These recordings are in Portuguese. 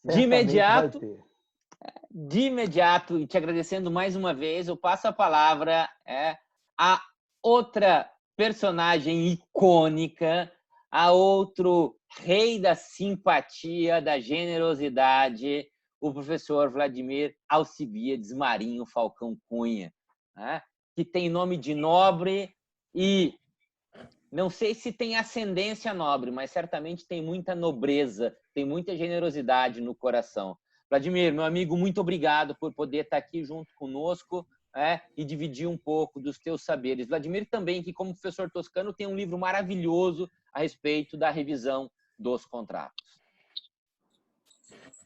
De Certamente vai imediato, ter. e te agradecendo mais uma vez, eu passo a palavra a outra personagem icônica, a outro rei da simpatia, da generosidade, o professor Vladimir Alcibiades Marinho Falcão Cunha, né? Que tem nome de nobre e não sei se tem ascendência nobre, mas certamente tem muita nobreza, tem muita generosidade no coração. Vladimir, meu amigo, muito obrigado por poder estar aqui junto conosco e dividir um pouco dos teus saberes. Vladimir também, que como professor toscano, tem um livro maravilhoso a respeito da revisão dos contratos.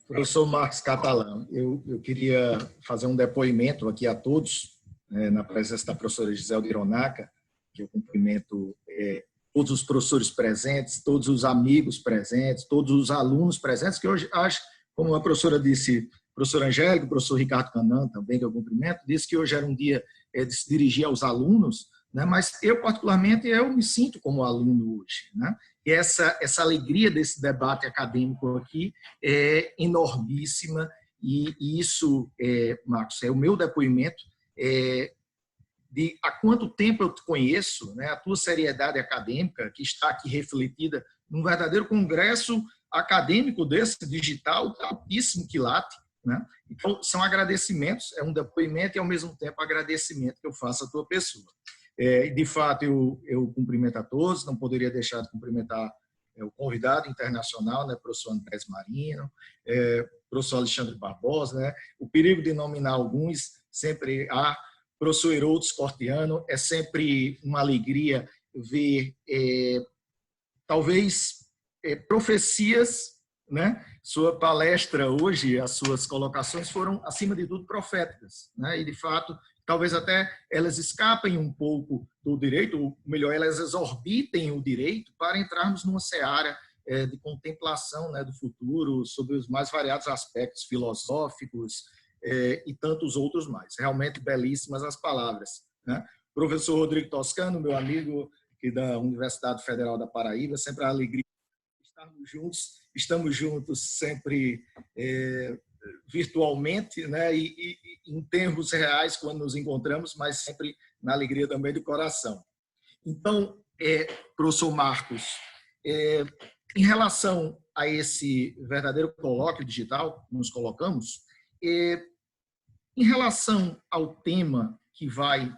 Professor Marcos Catalã, eu queria fazer um depoimento aqui a todos, na presença da professora Giselde Hironaca, que eu cumprimento todos os professores presentes, todos os amigos presentes, todos os alunos presentes, que hoje acho, como a professora disse, professor Angélico, o professor Ricardo Canan também, que eu cumprimento, disse que hoje era um dia de se dirigir aos alunos, né? Mas eu, particularmente, eu me sinto como aluno hoje, né? E essa alegria desse debate acadêmico aqui é enormíssima, e isso, Marcos, é o meu depoimento de há quanto tempo eu te conheço, né? A tua seriedade acadêmica, que está aqui refletida num verdadeiro congresso acadêmico desse, digital, altíssimo quilate, né? Então, são agradecimentos, é um depoimento e, ao mesmo tempo, agradecimento que eu faço à tua pessoa. De fato, eu cumprimento a todos, não poderia deixar de cumprimentar o convidado internacional, né, professor Andrés Marino, professor Alexandre Barbosa, né? O perigo de nominar alguns, sempre há. Professor Herodes Cortiano, é sempre uma alegria ver, talvez, profecias, né? Sua palestra hoje, as suas colocações foram, acima de tudo, proféticas, né? E, de fato, talvez até elas escapem um pouco do direito, ou melhor, elas exorbitem o direito para entrarmos numa seara de contemplação, né, do futuro, sobre os mais variados aspectos filosóficos, e tantos outros mais. Realmente belíssimas as palavras, né? Professor Rodrigo Toscano, meu amigo aqui da Universidade Federal da Paraíba, sempre a alegria de estarmos juntos, estamos juntos sempre virtualmente, né? E em termos reais quando nos encontramos, mas sempre na alegria também do coração. Então, professor Marcos, em relação a esse verdadeiro colóquio digital que nos colocamos, em relação ao tema que vai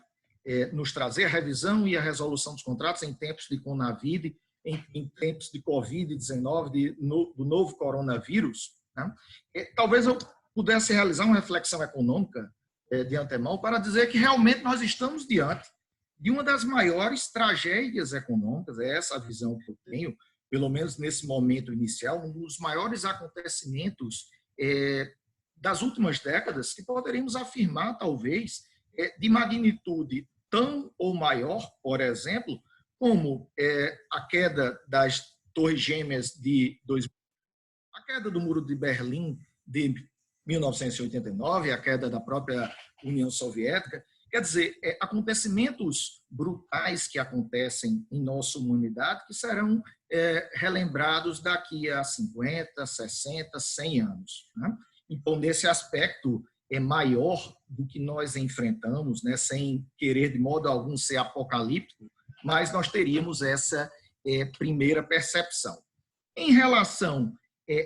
nos trazer, a revisão e a resolução dos contratos em tempos de Conavid, em tempos de Covid-19, do novo coronavírus, né? Talvez eu pudesse realizar uma reflexão econômica de antemão para dizer que realmente nós estamos diante de uma das maiores tragédias econômicas, é essa a visão que eu tenho, pelo menos nesse momento inicial, um dos maiores acontecimentos das últimas décadas, que poderíamos afirmar, talvez, de magnitude tão ou maior, por exemplo, como a queda das Torres Gêmeas de 2000, a queda do Muro de Berlim de 1989, a queda da própria União Soviética. Quer dizer, acontecimentos brutais que acontecem em nossa humanidade que serão relembrados daqui a 50, 60, 100 anos, né? Então, nesse aspecto maior do que nós enfrentamos, né, sem querer de modo algum ser apocalíptico, mas nós teríamos essa primeira percepção. Em relação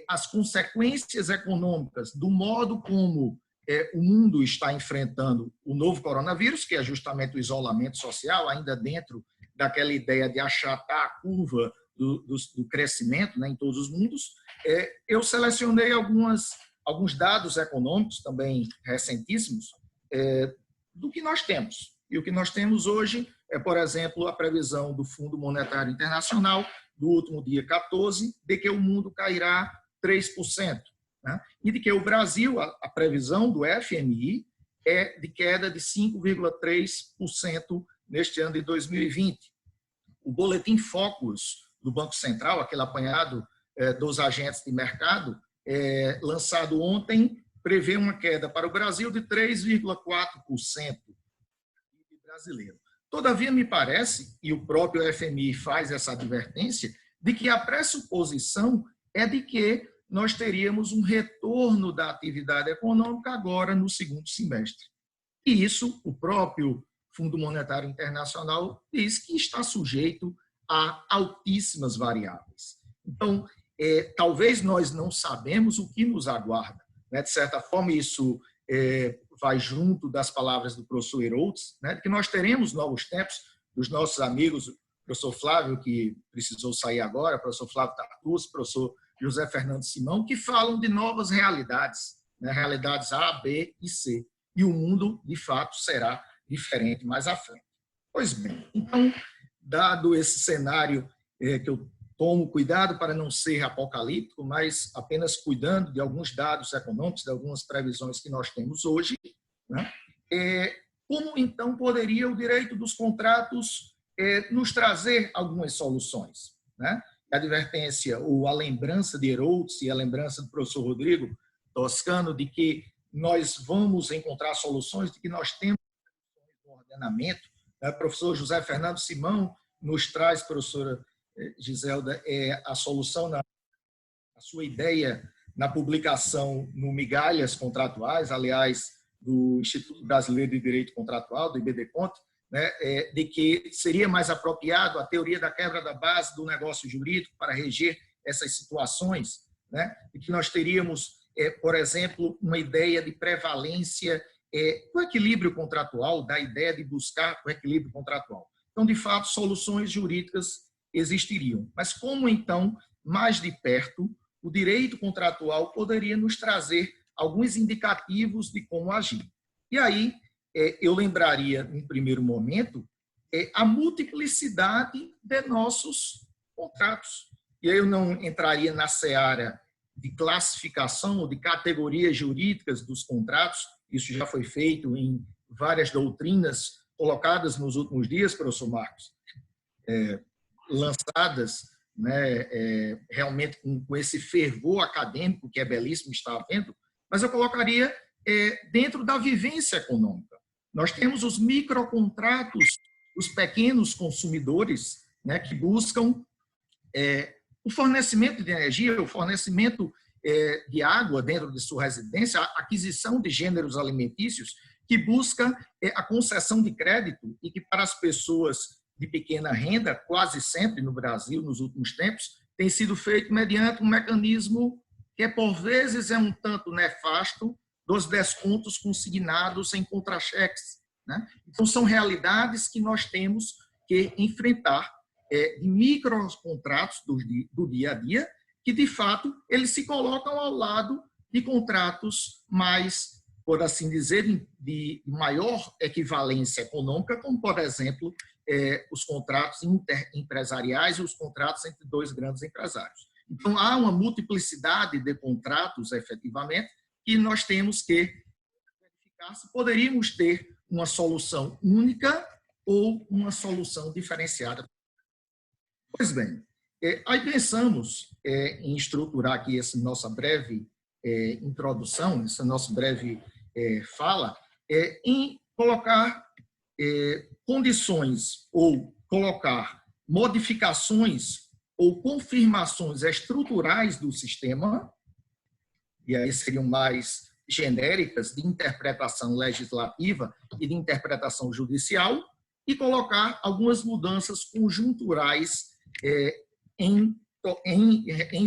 às consequências econômicas do modo como o mundo está enfrentando o novo coronavírus, que é justamente o isolamento social, ainda dentro daquela ideia de achatar a curva do crescimento, né, em todos os mundos, eu selecionei alguns dados econômicos também recentíssimos do que nós temos. E o que nós temos hoje é, por exemplo, a previsão do Fundo Monetário Internacional do último dia 14, de que o mundo cairá 3%, né? E de que o Brasil, a previsão do FMI, é de queda de 5,3% neste ano de 2020. O Boletim Focus do Banco Central, aquele apanhado dos agentes de mercado, lançado ontem, prevê uma queda para o Brasil de 3,4% brasileiro. Todavia, me parece, e o próprio FMI faz essa advertência, de que a pressuposição é de que nós teríamos um retorno da atividade econômica agora no segundo semestre. E isso, o próprio Fundo Monetário Internacional diz que está sujeito a altíssimas variáveis. Então, talvez nós não sabemos o que nos aguarda, né? De certa forma, isso vai junto das palavras do professor Herodes, né? Que nós teremos novos tempos, dos nossos amigos, o professor Flávio, que precisou sair agora, o professor Flávio Tartus, o professor José Fernando Simão, que falam de novas realidades, né? Realidades A, B e C. E o mundo, de fato, será diferente mais à frente. Pois bem, então, dado esse cenário que eu tomo cuidado para não ser apocalíptico, mas apenas cuidando de alguns dados econômicos, de algumas previsões que nós temos hoje, né? Como, então, poderia o direito dos contratos nos trazer algumas soluções, né? A advertência ou a lembrança de Herodes e a lembrança do professor Rodrigo Toscano de que nós vamos encontrar soluções, de que nós temos um ordenamento. O professor José Fernando Simão nos traz, professora Giselda, a solução, a sua ideia na publicação no Migalhas Contratuais, aliás, do Instituto Brasileiro de Direito Contratual, do IBDCont, né, de que seria mais apropriado a teoria da quebra da base do negócio jurídico para reger essas situações, né, e que nós teríamos, por exemplo, uma ideia de prevalência do equilíbrio contratual, da ideia de buscar o equilíbrio contratual. Então, de fato, soluções jurídicas existiriam. Mas como, então, mais de perto, o direito contratual poderia nos trazer alguns indicativos de como agir? E aí, eu lembraria, em primeiro momento, a multiplicidade de nossos contratos. E aí eu não entraria na seara de classificação ou de categorias jurídicas dos contratos, isso já foi feito em várias doutrinas colocadas nos últimos dias, professor Marcos, lançadas, né, realmente com esse fervor acadêmico que é belíssimo estar havendo, mas eu colocaria dentro da vivência econômica. Nós temos os microcontratos, os pequenos consumidores, né, que buscam o fornecimento de energia, o fornecimento de água dentro de sua residência, a aquisição de gêneros alimentícios, que busca a concessão de crédito e que para as pessoas de pequena renda, quase sempre no Brasil, nos últimos tempos, tem sido feito mediante um mecanismo que, por vezes, é um tanto nefasto, dos descontos consignados em contra-cheques, né? Então, são realidades que nós temos que enfrentar, de microcontratos do dia a dia, que, de fato, eles se colocam ao lado de contratos mais, por assim dizer, de maior equivalência econômica, como, por exemplo, os contratos interempresariais e os contratos entre dois grandes empresários. Então, há uma multiplicidade de contratos, efetivamente, que nós temos que verificar se poderíamos ter uma solução única ou uma solução diferenciada. Pois bem, aí pensamos em estruturar aqui essa nossa breve introdução, essa nossa breve fala, em colocar condições ou colocar modificações ou confirmações estruturais do sistema, e aí seriam mais genéricas, de interpretação legislativa e de interpretação judicial, e colocar algumas mudanças conjunturais em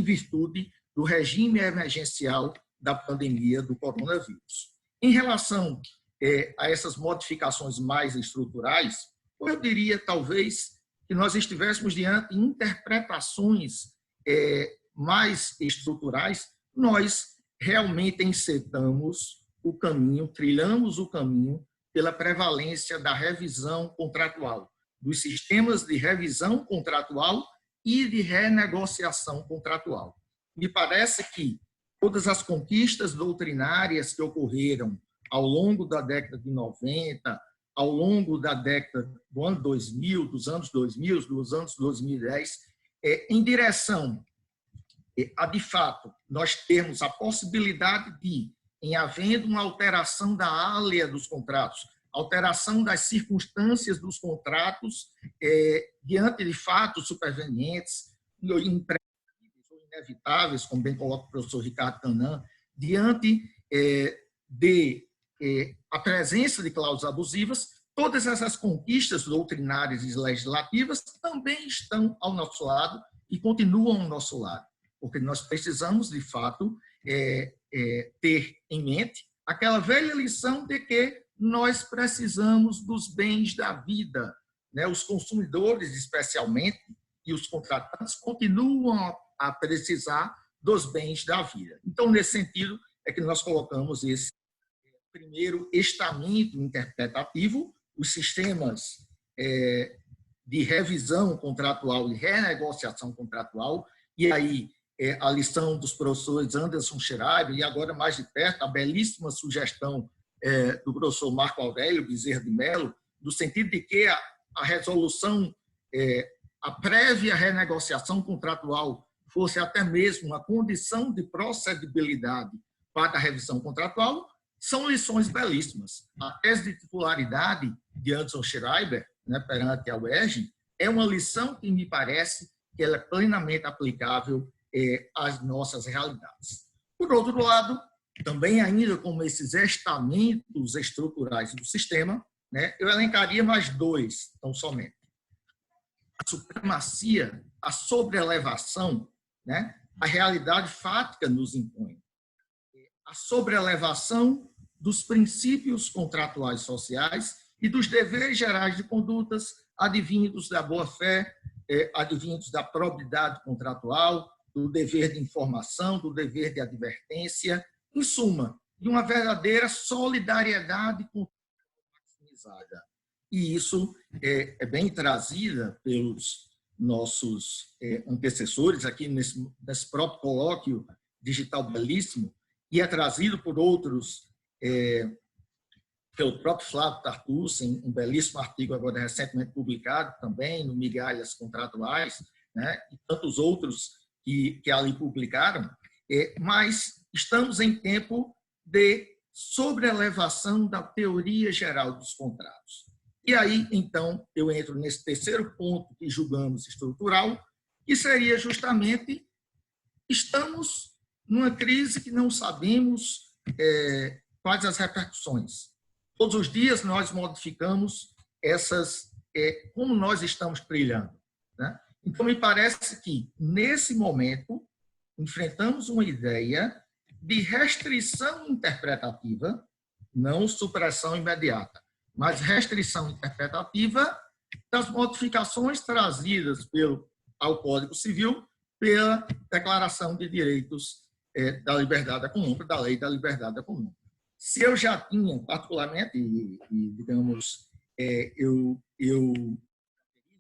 virtude do regime emergencial da pandemia do coronavírus. Em relação a essas modificações mais estruturais, eu diria, talvez, que nós estivéssemos diante de interpretações mais estruturais, nós realmente encetamos o caminho, trilhamos o caminho pela prevalência da revisão contratual, dos sistemas de revisão contratual e de renegociação contratual. Me parece que todas as conquistas doutrinárias que ocorreram ao longo da década de 90, ao longo da década do ano 2000, dos anos 2000, dos anos 2010, em direção a, de fato, nós termos a possibilidade de, em havendo uma alteração da alea dos contratos, alteração das circunstâncias dos contratos, diante de fatos supervenientes, imprevisíveis ou inevitáveis, como bem coloca o professor Ricardo Canã, diante a presença de cláusulas abusivas, todas essas conquistas doutrinárias e legislativas também estão ao nosso lado e continuam ao nosso lado, porque nós precisamos, de fato, ter em mente aquela velha lição de que nós precisamos dos bens da vida, né? Os consumidores, especialmente, e os contratantes continuam a precisar dos bens da vida. Então, nesse sentido, é que nós colocamos esse primeiro estamento interpretativo, os sistemas de revisão contratual e renegociação contratual, e aí a lição dos professores Anderson Schreiber, e agora mais de perto, a belíssima sugestão do professor Marco Aurélio Bezerra de Mello, no sentido de que a resolução, a prévia renegociação contratual fosse até mesmo uma condição de procedibilidade para a revisão contratual, são lições belíssimas. A tese de titularidade de Anderson Schreiber, né, perante a UERJ, é uma lição que me parece que ela é plenamente aplicável às nossas realidades. Por outro lado, também ainda como esses estamentos estruturais do sistema, né, eu elencaria mais dois, tão somente. A supremacia, a sobrelevação, né, a realidade fática nos impõe. A sobrelevação dos princípios contratuais sociais e dos deveres gerais de condutas advindos da boa-fé, advindos da probidade contratual, do dever de informação, do dever de advertência, em suma, de uma verdadeira solidariedade maximizada. E isso é bem trazida pelos nossos antecessores aqui nesse próprio colóquio digital belíssimo, e é trazido por outros, pelo próprio Flávio Tartucci, em um belíssimo artigo agora recentemente publicado também, no Migalhas Contratuais, né, e tantos outros que ali publicaram, mas estamos em tempo de sobrelevação da teoria geral dos contratos. E aí, então, eu entro nesse terceiro ponto que julgamos estrutural, que seria justamente, estamos numa crise que não sabemos quais as repercussões. Todos os dias nós modificamos como nós estamos trilhando, né? Então, me parece que, nesse momento, enfrentamos uma ideia de restrição interpretativa, não supressão imediata, mas restrição interpretativa das modificações trazidas ao Código Civil pela Declaração de Direitos da Liberdade Econômica, da Lei da Liberdade Econômica. Se eu já tinha, particularmente, digamos,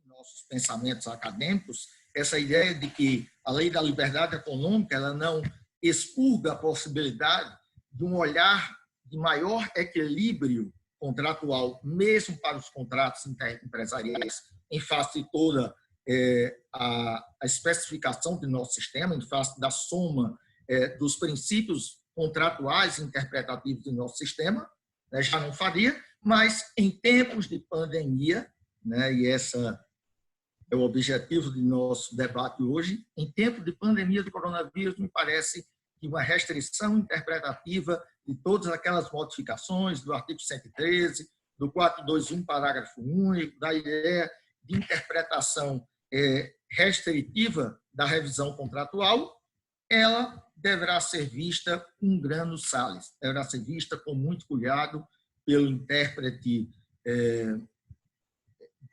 nossos pensamentos acadêmicos, essa ideia de que a Lei da Liberdade Econômica ela não expurga a possibilidade de um olhar de maior equilíbrio contratual, mesmo para os contratos empresariais, em face de toda a especificação do nosso sistema, em face da soma dos princípios contratuais e interpretativos do nosso sistema, né, já não faria, mas em tempos de pandemia, né, e essa é o objetivo do nosso debate hoje, em tempo de pandemia do coronavírus, me parece que uma restrição interpretativa de todas aquelas modificações do artigo 113, do 421, parágrafo único, da ideia de interpretação restritiva da revisão contratual, ela deverá ser vista com grano salis, deverá ser vista com muito cuidado pelo intérprete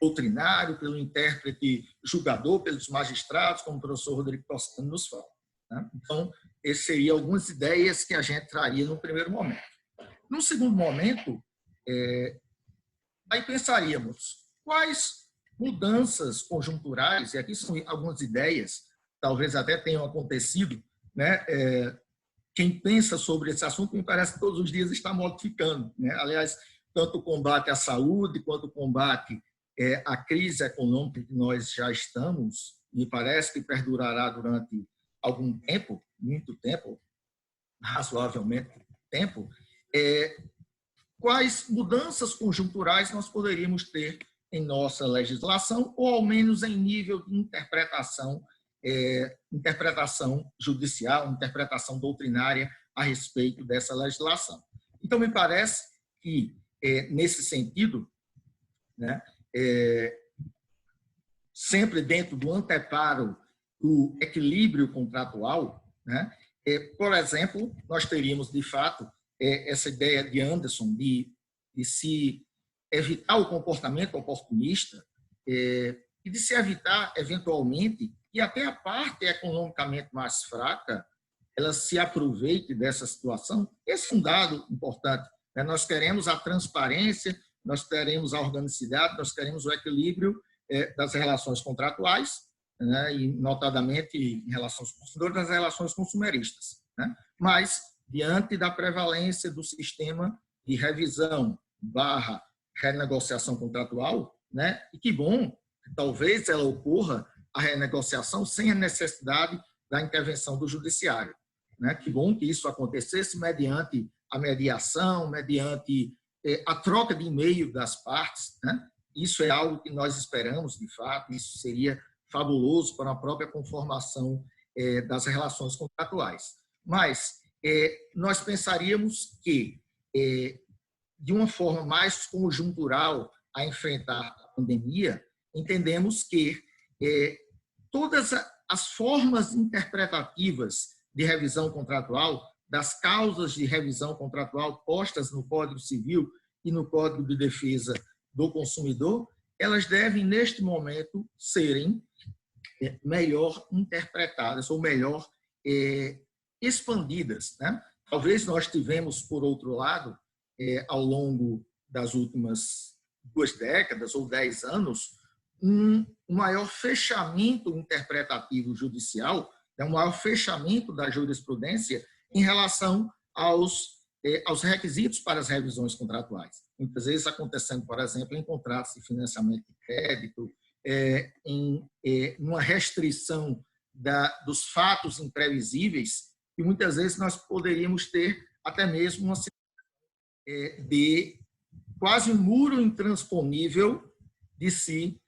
doutrinário, pelo intérprete julgador, pelos magistrados, como o professor Rodrigo Toscano nos fala, né? Então, essas seriam algumas ideias que a gente traria no primeiro momento. No segundo momento, aí pensaríamos quais mudanças conjunturais, e aqui são algumas ideias, talvez até tenham acontecido, né? Quem pensa sobre esse assunto, me parece que todos os dias está modificando, né? Aliás, tanto o combate à saúde, quanto o combate à crise econômica que nós já estamos, me parece que perdurará durante algum tempo, muito tempo, razoavelmente tempo, quais mudanças conjunturais nós poderíamos ter em nossa legislação, ou ao menos em nível de interpretação interpretação judicial, interpretação doutrinária a respeito dessa legislação. Então, me parece que, nesse sentido, né, sempre dentro do anteparo do equilíbrio contratual, né, por exemplo, nós teríamos, de fato, essa ideia de Anderson de se evitar o comportamento oportunista e de se evitar, eventualmente, que até a parte economicamente mais fraca ela se aproveite dessa situação. Esse é um dado importante, né? Nós queremos a transparência, nós queremos a organicidade, nós queremos o equilíbrio das relações contratuais, né? E, notadamente, em relação aos consumidores, das relações consumeristas, né? Mas, diante da prevalência do sistema de revisão / renegociação contratual, né? E que bom que talvez ela ocorra, a renegociação, sem a necessidade da intervenção do judiciário, né? Que bom que isso acontecesse mediante a mediação, mediante a troca de e-mail das partes, né? Isso é algo que nós esperamos, de fato, isso seria fabuloso para a própria conformação das relações contratuais. Mas nós pensaríamos que, de uma forma mais conjuntural a enfrentar a pandemia, entendemos que todas as formas interpretativas de revisão contratual, das causas de revisão contratual postas no Código Civil e no Código de Defesa do Consumidor, elas devem, neste momento, serem melhor interpretadas ou melhor expandidas, né? Talvez nós tivemos, por outro lado, ao longo das últimas 2 décadas ou 10 anos, um maior fechamento interpretativo judicial, um maior fechamento da jurisprudência em relação aos requisitos para as revisões contratuais. Muitas vezes acontecendo, por exemplo, em contratos de financiamento de crédito, em uma restrição dos fatos imprevisíveis, e muitas vezes nós poderíamos ter até mesmo uma situação de quase um muro intransponível de se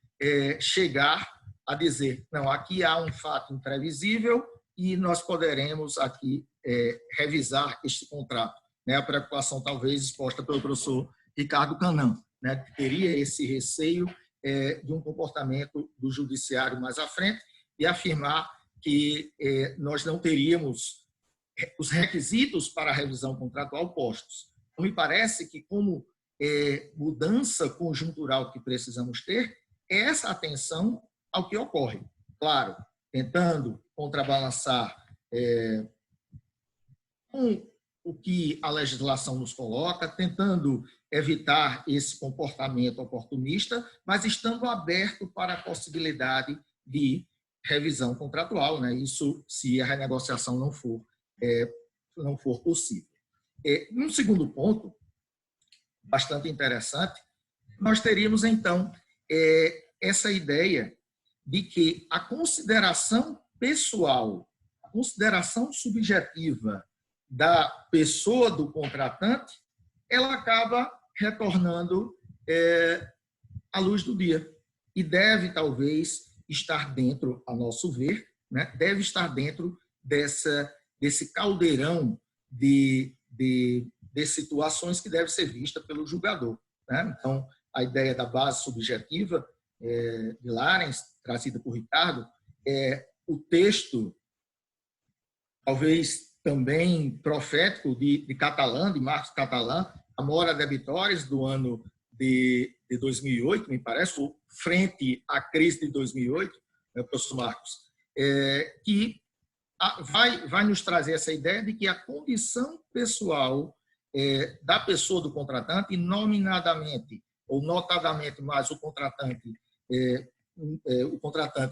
chegar a dizer, não, aqui há um fato imprevisível e nós poderemos aqui revisar este contrato. Né? A preocupação talvez exposta pelo professor Ricardo Canã, né? Que teria esse receio de um comportamento do judiciário mais à frente e afirmar que nós não teríamos os requisitos para a revisão contratual postos. Então, me parece que, como mudança conjuntural que precisamos ter, é essa atenção ao que ocorre. Claro, tentando contrabalançar com o que a legislação nos coloca, tentando evitar esse comportamento oportunista, mas estando aberto para a possibilidade de revisão contratual, né? Isso se a renegociação não for possível. Um segundo ponto, bastante interessante, nós teríamos, então, essa ideia de que a consideração pessoal, a consideração subjetiva da pessoa do contratante, ela acaba retornando à luz do dia e deve, talvez, estar dentro, a nosso ver, né, deve estar dentro desse caldeirão de situações que deve ser vista pelo julgador, né? Então, a ideia da base subjetiva de Larens, trazida por Ricardo, o texto, talvez também profético de Catalã, de Marcos Catalã, a Mora Debitores, do ano de 2008, me parece, frente à crise de 2008, né, professor Marcos, que vai nos trazer essa ideia de que a condição pessoal da pessoa do contratante, nominadamente ou notadamente mais o contratante é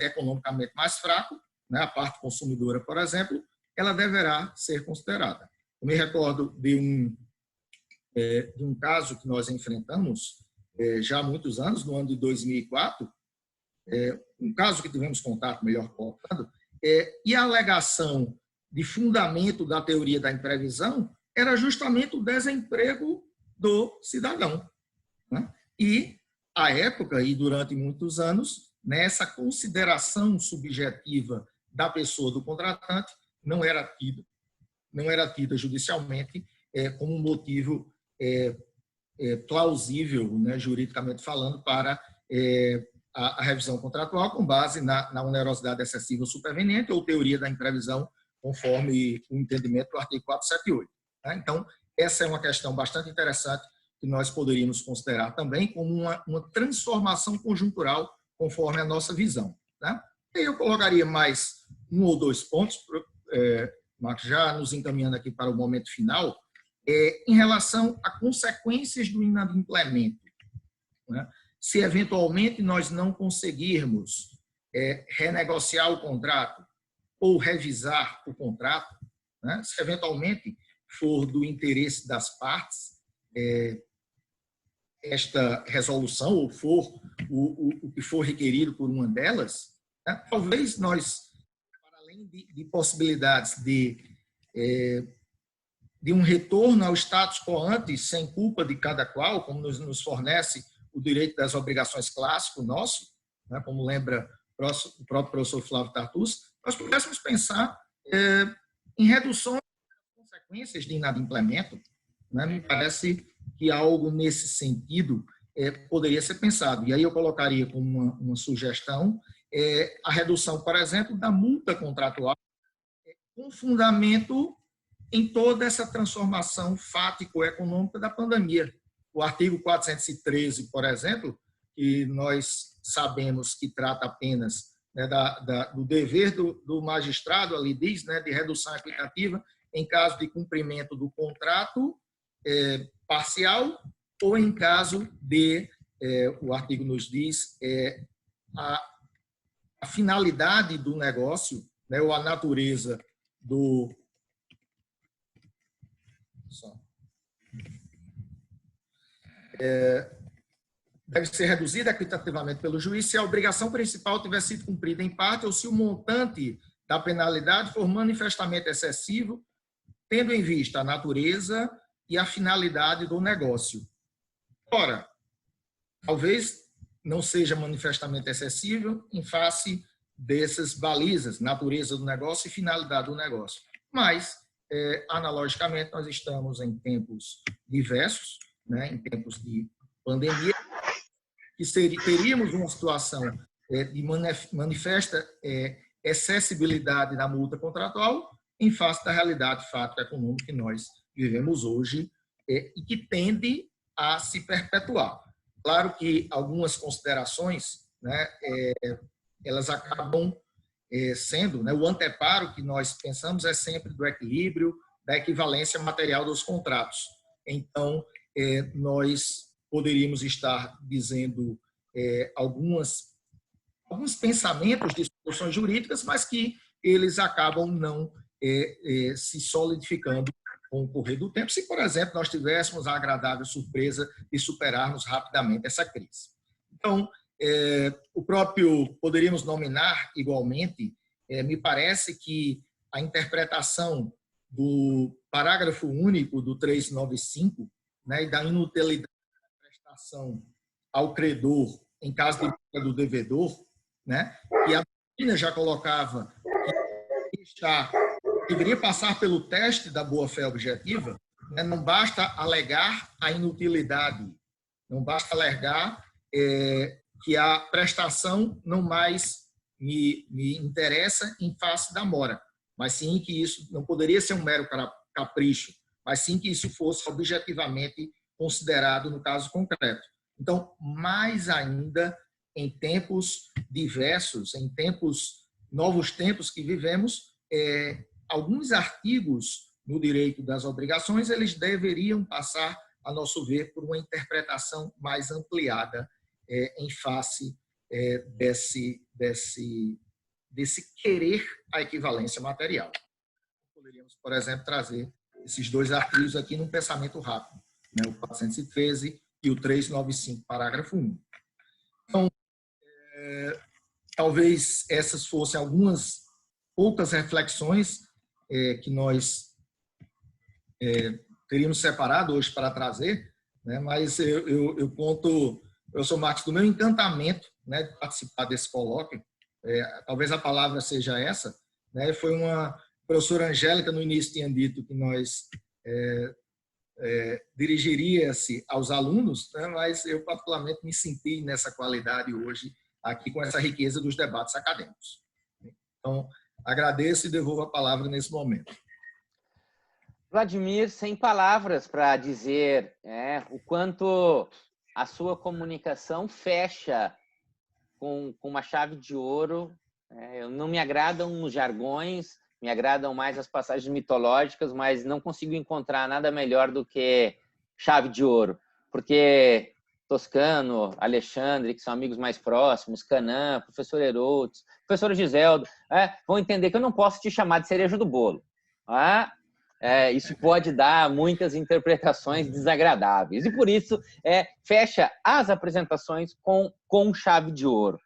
economicamente mais fraco, né, a parte consumidora, por exemplo, ela deverá ser considerada. Eu me recordo de um caso que nós enfrentamos já há muitos anos, no ano de 2004, um caso que tivemos contato, melhor colocando, e a alegação de fundamento da teoria da imprevisão era justamente o desemprego do cidadão, né? E, à época e durante muitos anos, nessa consideração subjetiva da pessoa do contratante não era tida judicialmente como um motivo plausível, né, juridicamente falando, para a revisão contratual com base na onerosidade excessiva ou superveniente ou teoria da imprevisão, conforme o entendimento do artigo 478. Tá? Então, essa é uma questão bastante interessante que nós poderíamos considerar também como uma transformação conjuntural conforme a nossa visão. Tá? E eu colocaria mais um ou dois pontos, Marcos, já nos encaminhando aqui para o momento final, em relação a consequências do inadimplemento. Né? Se eventualmente nós não conseguirmos renegociar o contrato ou revisar o contrato, né? Se eventualmente for do interesse das partes esta resolução ou for o que for requerido por uma delas, né? Talvez nós, para além de possibilidades de um retorno ao status quo ante, sem culpa de cada qual, como nos fornece o direito das obrigações clássico nosso, né, como lembra o próprio professor Flávio Tartus, nós pudéssemos pensar em reduções das consequências de inadimplemento. Né? Me parece que algo nesse sentido poderia ser pensado. E aí eu colocaria como uma sugestão a redução, por exemplo, da multa contratual com fundamento em toda essa transformação fático-econômica da pandemia. O artigo 413, por exemplo, que nós sabemos que trata apenas, né, do dever do magistrado, ali diz, né, de redução equitativa em caso de cumprimento do contrato parcial ou em caso de, o artigo nos diz, a finalidade do negócio, né, ou a natureza do... deve ser reduzida equitativamente pelo juiz se a obrigação principal tiver sido cumprida em parte ou se o montante da penalidade for manifestamente excessivo, tendo em vista a natureza e a finalidade do negócio. Ora, talvez não seja manifestamente excessivo em face dessas balizas, natureza do negócio e finalidade do negócio. Mas, analogicamente, nós estamos em tempos diversos, né, em tempos de pandemia, que teríamos uma situação de manifesta excessibilidade da multa contratual em face da realidade fato-econômica que nós vivemos hoje e que tende a se perpetuar. Claro que algumas considerações, né, elas acabam sendo, né, o anteparo que nós pensamos é sempre do equilíbrio, da equivalência material dos contratos. Então, nós poderíamos estar dizendo alguns pensamentos de soluções jurídicas, mas que eles acabam não se solidificando com o correr do tempo, se, por exemplo, nós tivéssemos a agradável surpresa de superarmos rapidamente essa crise. Então, o próprio, poderíamos nominar igualmente, me parece que a interpretação do parágrafo único do 395, né, e da inutilidade da prestação ao credor em caso de multa do devedor, né, que a doutrina já colocava que deveria passar pelo teste da boa-fé objetiva, né, não basta alegar a inutilidade, não basta alegar que a prestação não mais me interessa em face da mora, mas sim que isso não poderia ser um mero capricho, mas sim que isso fosse objetivamente considerado no caso concreto. Então, mais ainda, em tempos diversos, em novos tempos que vivemos, alguns artigos no direito das obrigações, eles deveriam passar, a nosso ver, por uma interpretação mais ampliada em face desse querer a equivalência material. Poderíamos, por exemplo, trazer esses dois artigos aqui num pensamento rápido, né? O 413 e o 395, parágrafo 1. Então, talvez essas fossem algumas poucas reflexões que nós teríamos separado hoje para trazer, né? Mas eu conto, professor Marcos, do meu encantamento, né, de participar desse colóquio, talvez a palavra seja essa, né? Foi uma professora Angélica, no início tinha dito que nós dirigiria-se aos alunos, né? Mas eu particularmente me senti nessa qualidade hoje, aqui com essa riqueza dos debates acadêmicos. Então, agradeço e devolvo a palavra nesse momento. Vladimir, sem palavras para dizer o quanto a sua comunicação fecha com uma chave de ouro. Não me agradam os jargões, me agradam mais as passagens mitológicas, mas não consigo encontrar nada melhor do que chave de ouro, porque Toscano, Alexandre, que são amigos mais próximos, Canã, professor Herodes, professor Giseldo, vão entender que eu não posso te chamar de cereja do bolo. Isso pode dar muitas interpretações desagradáveis. E por isso, fecha as apresentações com chave de ouro.